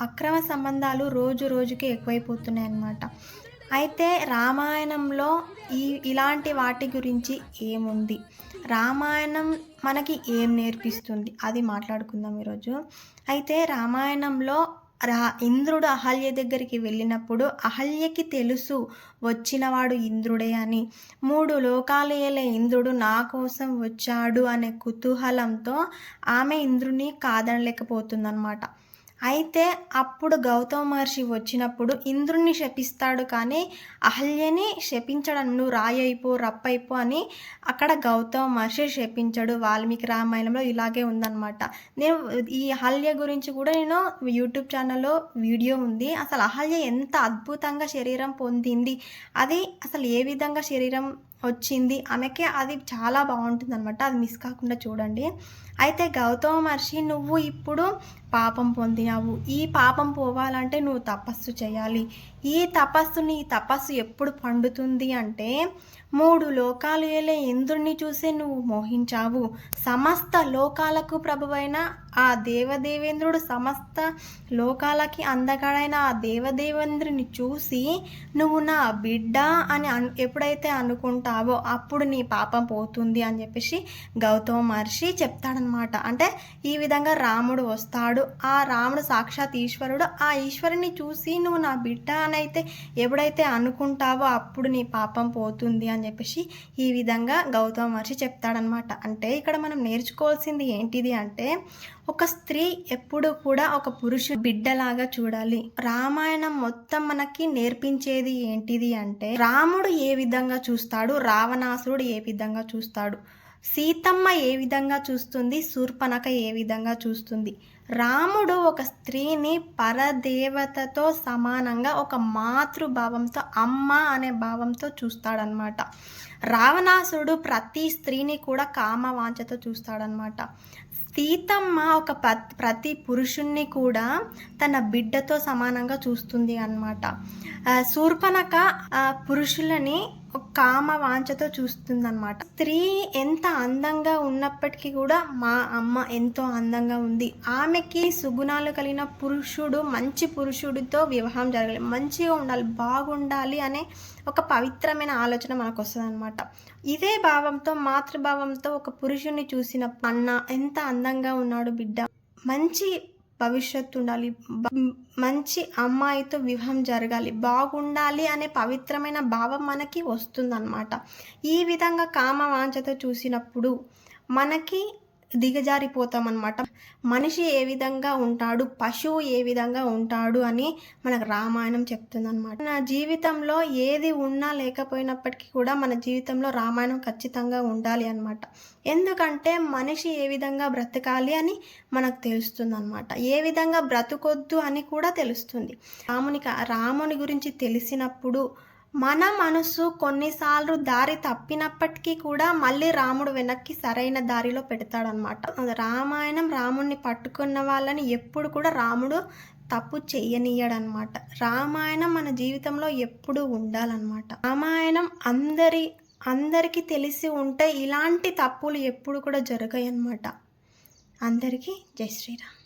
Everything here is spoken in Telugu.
అక్రమ సంబంధాలు రోజు రోజుకి ఎక్కువైపోతున్నాయి అన్నమాట. అయితే రామాయణంలో ఇలాంటి వాటి గురించి ఏముంది? రామాయణం మనకి ఏం నేర్పిస్తుంది? అది మాట్లాడుకుందాం ఈరోజు. అయితే రామాయణంలో ఇంద్రుడు అహల్య దగ్గరికి వెళ్ళినప్పుడు అహల్యకి తెలుసు వచ్చినవాడు ఇంద్రుడే అని. 3 లోకాలు ఏలే ఇంద్రుడు నా కోసం వచ్చాడు అనే కుతూహలంతో ఆమె ఇంద్రుడిని కాదనలేకపోతుందనమాట. అయితే అప్పుడు గౌతమ మహర్షి వచ్చినప్పుడు ఇంద్రుడిని శపిస్తాడు కానీ అహల్యని శపించడం. నువ్వు రాయైపో రప్పైపో అని అక్కడ గౌతమ మహర్షి శపించడు. వాల్మీకి రామాయణంలో ఇలాగే ఉందన్నమాట. నేను ఈ అహల్య గురించి కూడా నేను యూట్యూబ్ ఛానల్లో వీడియో ఉంది. అసలు అహల్య ఎంత అద్భుతంగా శరీరం పొందింది, అది అసలు ఏ విధంగా శరీరం వచ్చింది ఆమెకి, అది చాలా బాగుంటుందన్నమాట. అది మిస్ కాకుండా చూడండి. అయితే గౌతమ మహర్షి నువ్వు ఇప్పుడు పాపం పొందినావు, ఈ పాపం పోవాలంటే నువ్వు తపస్సు చేయాలి. ఈ తపస్సు ఎప్పుడు పండుతుంది అంటే 3 లోకాలు ఏలే ఇంద్రుడిని చూసి నువ్వు మోహించావు. సమస్త లోకాలకు ప్రభువైన ఆ దేవదేవేంద్రుడు, సమస్త లోకాలకి అందగాడైన ఆ దేవదేవేంద్రుని చూసి నువ్వు నా బిడ్డ అని ఎప్పుడైతే అనుకుంటావో అప్పుడు నీ పాపం పోతుంది అని చెప్పేసి గౌతమ మహర్షి చెప్తాడనమాట. అంటే ఈ విధంగా రాముడు వస్తాడు, ఆ రాముడు సాక్షాత్ ఈశ్వరుడు, ఆ ఈశ్వరుని చూసి నువ్వు నా బిడ్డ అని అయితే ఎప్పుడైతే అనుకుంటావో అప్పుడు నీ పాపం పోతుంది అని చెప్పేసి ఈ విధంగా గౌతమ మహర్షి చెప్తాడనమాట. అంటే ఇక్కడ మనం నేర్చుకోవాల్సింది ఏంటిది అంటే, ఒక స్త్రీ ఎప్పుడు కూడా ఒక పురుషుడు బిడ్డలాగా చూడాలి. రామాయణం మొత్తం మనకి నేర్పించేది ఏంటిది అంటే, రాముడు ఏ విధంగా చూస్తాడు, రావణాసురుడు ఏ విధంగా చూస్తాడు, సీతమ్మ ఏ విధంగా చూస్తుంది, శూర్పణఖ ఏ విధంగా చూస్తుంది. రాముడు ఒక స్త్రీని పరదేవతతో సమానంగా ఒక మాతృభావంతో, అమ్మ అనే భావంతో చూస్తాడనమాట. రావణాసురుడు ప్రతి స్త్రీని కూడా కామవాంఛతో చూస్తాడనమాట. సీతమ్మ ఒక ప్రతి పురుషుణ్ణి కూడా తన బిడ్డతో సమానంగా చూస్తుంది అన్నమాట. శూర్పణఖ పురుషులని కామ వాంఛతో చూస్తుందన్నమాట. స్త్రీ ఎంత అందంగా ఉన్నప్పటికీ కూడా మా అమ్మ ఎంతో అందంగా ఉంది, ఆమెకి సుగుణాలు కలిగిన పురుషుడు, మంచి పురుషుడితో వివాహం జరగాలి, మంచిగా ఉండాలి, బాగుండాలి అనే ఒక పవిత్రమైన ఆలోచన మనకు వస్తుంది అనమాట. ఇదే భావంతో, మాతృభావంతో ఒక పురుషుడిని చూసిన అన్న ఎంత అందంగా ఉన్నాడు బిడ్డ, మంచి భవిష్యత్తు ఉండాలి, మంచి అమ్మాయితో వివాహం జరగాలి, బాగుండాలి అనే పవిత్రమైన భావం మనకి వస్తుందన్నమాట. ఈ విధంగా కామవాంఛతో చూసినప్పుడు మనకి దిగజారిపోతామన్నమాట. మనిషి ఏ విధంగా ఉంటాడు, పశువు ఏ విధంగా ఉంటాడు అని మనకు రామాయణం చెప్తుందన్నమాట. మన జీవితంలో ఏది ఉన్నా లేకపోయినప్పటికీ కూడా మన జీవితంలో రామాయణం ఖచ్చితంగా ఉండాలి అన్నమాట. ఎందుకంటే మనిషి ఏ విధంగా బ్రతకాలి అని మనకు తెలుస్తుంది అన్నమాట, ఏ విధంగా బ్రతకొద్దు అని కూడా తెలుస్తుంది. రాముని గురించి తెలిసినప్పుడు మన మనసు కొన్నిసార్లు దారి తప్పినప్పటికీ కూడా మళ్ళీ రాముడు వెనక్కి సరైన దారిలో పెడతాడనమాట. రామాయణం రాముడిని పట్టుకున్న వాళ్ళని ఎప్పుడు కూడా రాముడు తప్పు చెయ్యనీయడనమాట. రామాయణం మన జీవితంలో ఎప్పుడు ఉండాలన్నమాట. రామాయణం అందరికీ తెలిసి ఉంటే ఇలాంటి తప్పులు ఎప్పుడు కూడా జరగాయి అన్నమాట. అందరికీ జై శ్రీరామ్.